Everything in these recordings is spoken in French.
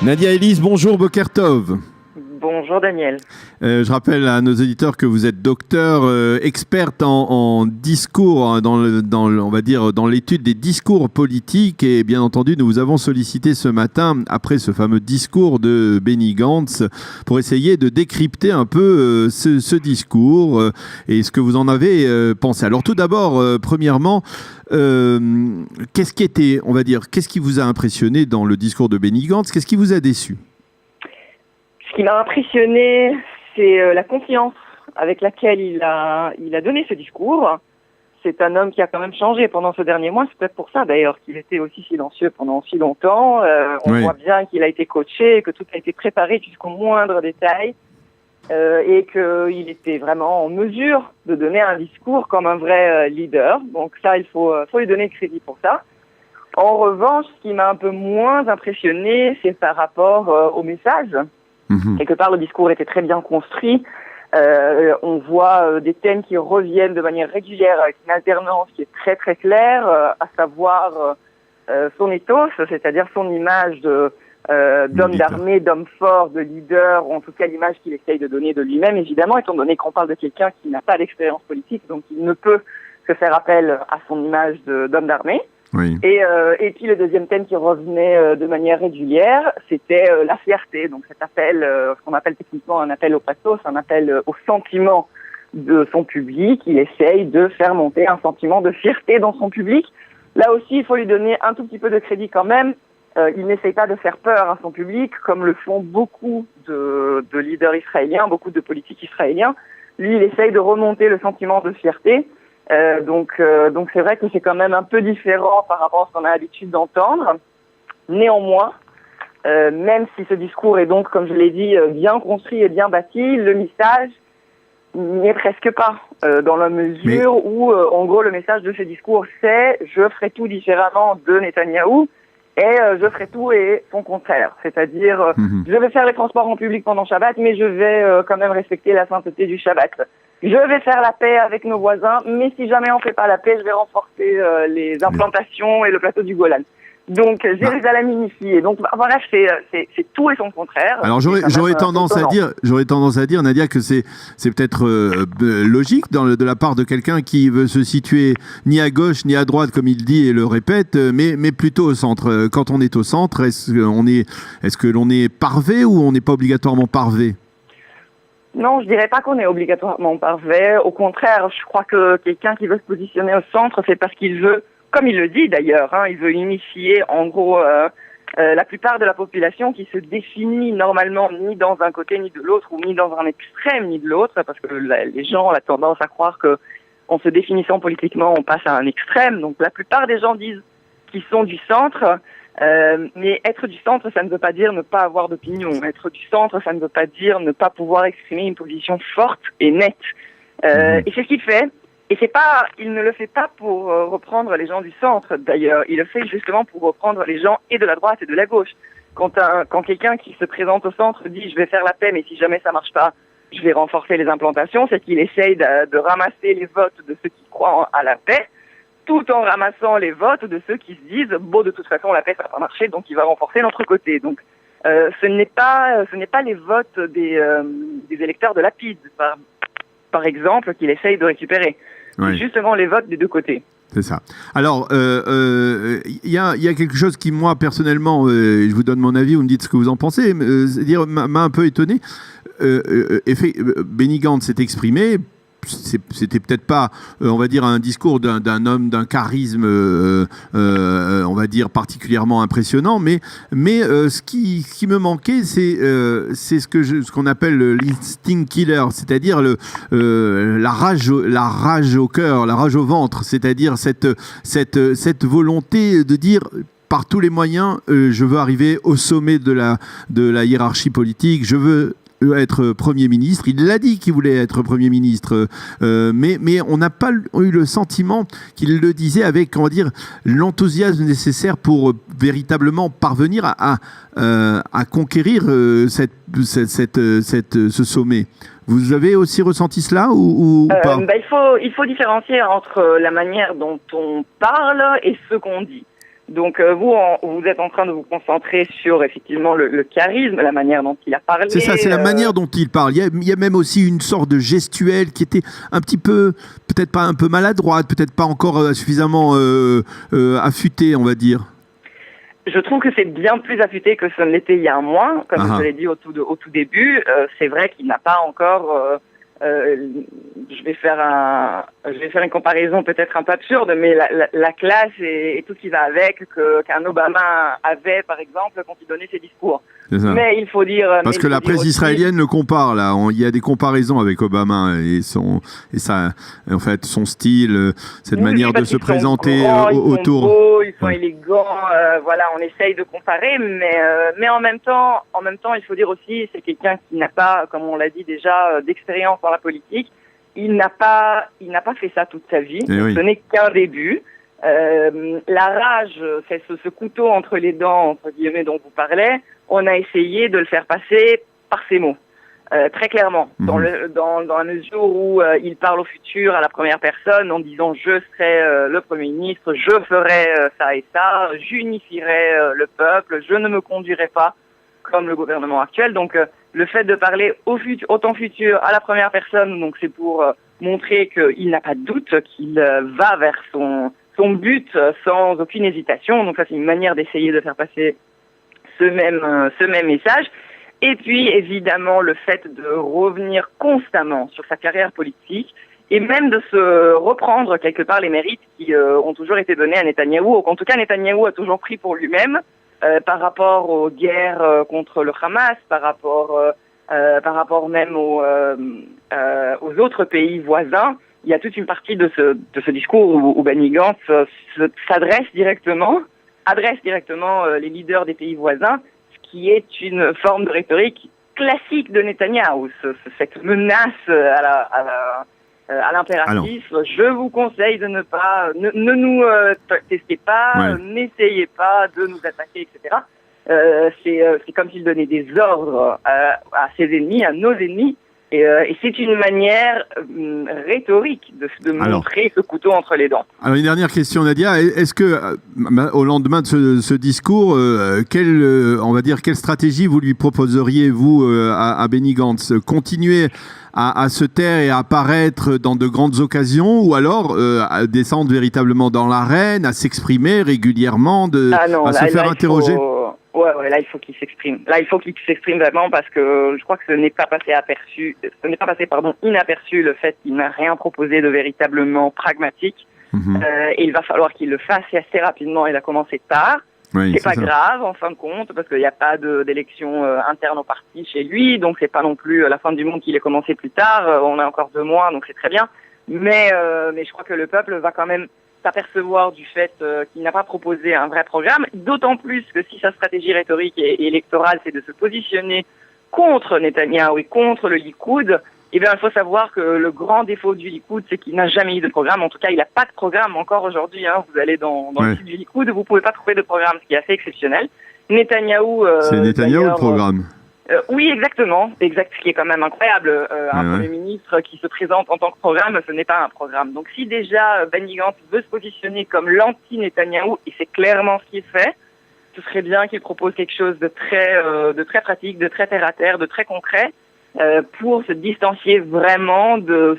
Nadia Elise, bonjour, Boker Tov. Bonjour Daniel. Je rappelle à nos auditeurs que vous êtes docteur, experte en discours, on va dire dans l'étude des discours politiques, et bien entendu nous vous avons sollicité ce matin, après ce fameux discours de Benny Gantz, pour essayer de décrypter un peu ce discours et ce que vous en avez pensé. Alors tout d'abord, premièrement, qu'est-ce qui vous a impressionné dans le discours de Benny Gantz? Qu'est-ce qui vous a déçu? Ce qui m'a impressionné, c'est la confiance avec laquelle il a donné ce discours. C'est un homme qui a quand même changé pendant ce dernier mois. C'est peut-être pour ça d'ailleurs qu'il était aussi silencieux pendant si longtemps. On voit bien qu'il a été coaché, que tout a été préparé jusqu'au moindre détail et qu'il était vraiment en mesure de donner un discours comme un vrai leader. Donc ça, il faut lui donner le crédit pour ça. En revanche, ce qui m'a un peu moins impressionné, c'est par rapport au message. Quelque part, le discours était très bien construit. On voit des thèmes qui reviennent de manière régulière avec une alternance qui est très très claire, à savoir son ethos, c'est-à-dire son image d'homme d'armée, d'homme fort, de leader, ou en tout cas l'image qu'il essaye de donner de lui-même, évidemment, étant donné qu'on parle de quelqu'un qui n'a pas d'expérience politique, donc il ne peut que faire appel à son image d'homme d'armée. Oui. Et puis le deuxième thème qui revenait de manière régulière, c'était la fierté. Donc cet appel, ce qu'on appelle techniquement un appel au pathos, un appel au sentiment de son public. Il essaye de faire monter un sentiment de fierté dans son public. Là aussi, il faut lui donner un tout petit peu de crédit quand même. Il n'essaye pas de faire peur à son public, comme le font beaucoup de leaders israéliens, beaucoup de politiques israéliens. Lui, il essaye de remonter le sentiment de fierté. Donc c'est vrai que c'est quand même un peu différent par rapport à ce qu'on a l'habitude d'entendre. Néanmoins, même si ce discours est donc, comme je l'ai dit, bien construit et bien bâti, le message n'y est presque pas, dans la mesure où, en gros, le message de ce discours, c'est « je ferai tout différemment de Netanyahou » et je ferai tout et son contraire. C'est-à-dire, je vais faire les transports en public pendant Shabbat, mais je vais quand même respecter la sainteté du Shabbat. Je vais faire la paix avec nos voisins, mais si jamais on fait pas la paix, je vais renforcer les implantations et le plateau du Golan. Donc, Jérusalem unifiée. Donc, voilà, c'est tout et son contraire. Alors, j'aurais tendance à dire, Nadia, que c'est peut-être logique de la part de quelqu'un qui veut se situer ni à gauche ni à droite, comme il dit et le répète, mais plutôt au centre. Quand on est au centre, est-ce que l'on est parvé ou on n'est pas obligatoirement parvé? Non, je dirais pas qu'on est obligatoirement parfait. Au contraire, je crois que quelqu'un qui veut se positionner au centre, c'est parce qu'il veut, comme il le dit d'ailleurs, il veut unifier en gros la plupart de la population qui se définit normalement ni dans un côté ni de l'autre, ou ni dans un extrême ni de l'autre, parce que les gens ont la tendance à croire que en se définissant politiquement, on passe à un extrême. Donc la plupart des gens disent qu'ils sont du centre. Mais être du centre, ça ne veut pas dire ne pas avoir d'opinion. Être du centre, ça ne veut pas dire ne pas pouvoir exprimer une position forte et nette. Et c'est ce qu'il fait. Et il ne le fait pas pour reprendre les gens du centre, d'ailleurs. Il le fait justement pour reprendre les gens et de la droite et de la gauche. Quand quelqu'un qui se présente au centre dit « je vais faire la paix, mais si jamais ça marche pas, je vais renforcer les implantations », c'est qu'il essaye de ramasser les votes de ceux qui croient à la paix, tout en ramassant les votes de ceux qui se disent « bon, de toute façon, la paix, ça va pas marcher, donc il va renforcer notre côté ». Donc, ce n'est pas les votes des électeurs de Lapid, par exemple, qu'il essaye de récupérer. Oui. C'est justement les votes des deux côtés. C'est ça. Alors, y a quelque chose qui, moi, personnellement, je vous donne mon avis, vous me dites ce que vous en pensez, c'est-à-dire m'a un peu étonné. Benny Gantz s'est exprimé. C'était peut-être pas, on va dire, un discours d'un homme d'un charisme, on va dire, particulièrement impressionnant, mais ce qui me manquait, c'est ce qu'on appelle l'instinct killer, c'est-à-dire la rage au cœur, la rage au ventre, c'est-à-dire cette volonté de dire par tous les moyens, je veux arriver au sommet de la hiérarchie politique, je veux être Premier ministre. Il l'a dit qu'il voulait être Premier ministre, mais on n'a pas eu le sentiment qu'il le disait avec, on va dire, l'enthousiasme nécessaire pour véritablement parvenir à conquérir ce sommet. Vous avez aussi ressenti cela ou pas? Il faut différencier entre la manière dont on parle et ce qu'on dit. Donc vous êtes en train de vous concentrer sur effectivement le charisme, la manière dont il a parlé. C'est ça, c'est la manière dont il parle. Il y a même aussi une sorte de gestuelle qui était un petit peu, peut-être pas un peu maladroite, peut-être pas encore suffisamment affûtée, on va dire. Je trouve que c'est bien plus affûté que ce ne l'était il y a un mois, comme je l'ai dit au tout début. C'est vrai qu'il n'a pas encore... je vais faire une comparaison peut-être un peu absurde, mais la classe et tout ce qui va avec qu'un Obama avait, par exemple, quand il donnait ses discours. Mais il faut dire... Parce que la presse israélienne le compare, là. Il y a des comparaisons avec Obama et ça, en fait, son style, cette manière de se présenter autour. Ils sont beaux, ils sont élégants, voilà, on essaye de comparer, mais en même temps, il faut dire aussi, c'est quelqu'un qui n'a pas, comme on l'a dit déjà, d'expérience dans la politique. Il n'a pas fait ça toute sa vie. Ce n'est qu'un début. La rage, c'est ce couteau entre les dents, entre guillemets, dont vous parlez. On a essayé de le faire passer par ces mots, très clairement, dans la mesure où il parle au futur à la première personne en disant je serai le Premier ministre, je ferai ça et ça, j'unifierai le peuple, je ne me conduirai pas comme le gouvernement actuel. Donc le fait de parler au temps futur à la première personne, donc c'est pour montrer qu'il n'a pas de doute, qu'il va vers son but sans aucune hésitation. Donc ça, c'est une manière d'essayer de faire passer ce même message. Et puis, évidemment, le fait de revenir constamment sur sa carrière politique et même de se reprendre quelque part les mérites qui ont toujours été donnés à Netanyahou. En tout cas, Netanyahou a toujours pris pour lui-même par rapport aux guerres contre le Hamas, par rapport même aux autres pays voisins. Il y a toute une partie de ce discours où Benny Gantz adresse directement les leaders des pays voisins, ce qui est une forme de rhétorique classique de Netanyahou, cette menace à l'impératif. Je vous conseille de ne nous testez pas, n'essayez pas de nous attaquer, etc. C'est comme s'il donnait des ordres à ses ennemis, à nos ennemis. Et c'est une manière rhétorique de montrer ce couteau entre les dents. Alors une dernière question, Nadia, est-ce que au lendemain de ce discours, quelle stratégie vous lui proposeriez vous à Benny Gantz? Continuer à se taire et à apparaître dans de grandes occasions, ou alors à descendre véritablement dans l'arène, à s'exprimer régulièrement, à se faire interroger? Ouais, là, il faut qu'il s'exprime. Là, il faut qu'il s'exprime vraiment parce que je crois que ce n'est pas passé inaperçu le fait qu'il n'a rien proposé de véritablement pragmatique. Et il va falloir qu'il le fasse assez rapidement. Il a commencé tard. C'est pas grave, en fin de compte, parce qu'il n'y a pas d'élection interne au parti chez lui, donc c'est pas non plus la fin du monde qu'il ait commencé plus tard. On a encore 2 mois, donc c'est très bien. Mais je crois que le peuple va quand même s'apercevoir du fait qu'il n'a pas proposé un vrai programme, d'autant plus que si sa stratégie rhétorique et électorale, c'est de se positionner contre Netanyahou et contre le Likoud, eh bien, il faut savoir que le grand défaut du Likoud, c'est qu'il n'a jamais eu de programme. En tout cas, il n'a pas de programme encore aujourd'hui. Vous allez dans le site du Likoud, vous ne pouvez pas trouver de programme, ce qui est assez exceptionnel. Netanyahou... c'est Netanyahou le programme. Oui, exactement. Ce qui est quand même incroyable. Un Premier ministre qui se présente en tant que programme, ce n'est pas un programme. Donc si déjà Benny Gantz veut se positionner comme l'anti-Netanyahou, et c'est clairement ce qu'il fait, ce serait bien qu'il propose quelque chose de très pratique, de très terre-à-terre, de très concret, pour se distancier vraiment de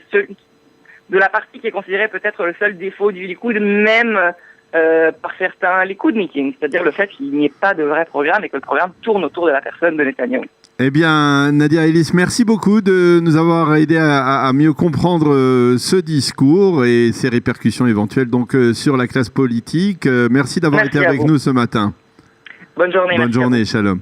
la partie qui est considérée peut-être le seul défaut du Likoud, même par certains Likoudniks, c'est-à-dire le fait qu'il n'y ait pas de vrai programme et que le programme tourne autour de la personne de Netanyahou. Eh bien, Nadia Ellis, merci beaucoup de nous avoir aidé à mieux comprendre ce discours et ses répercussions éventuelles donc sur la classe politique. Merci d'avoir été avec nous ce matin. Bonne journée. Bonne journée, shalom.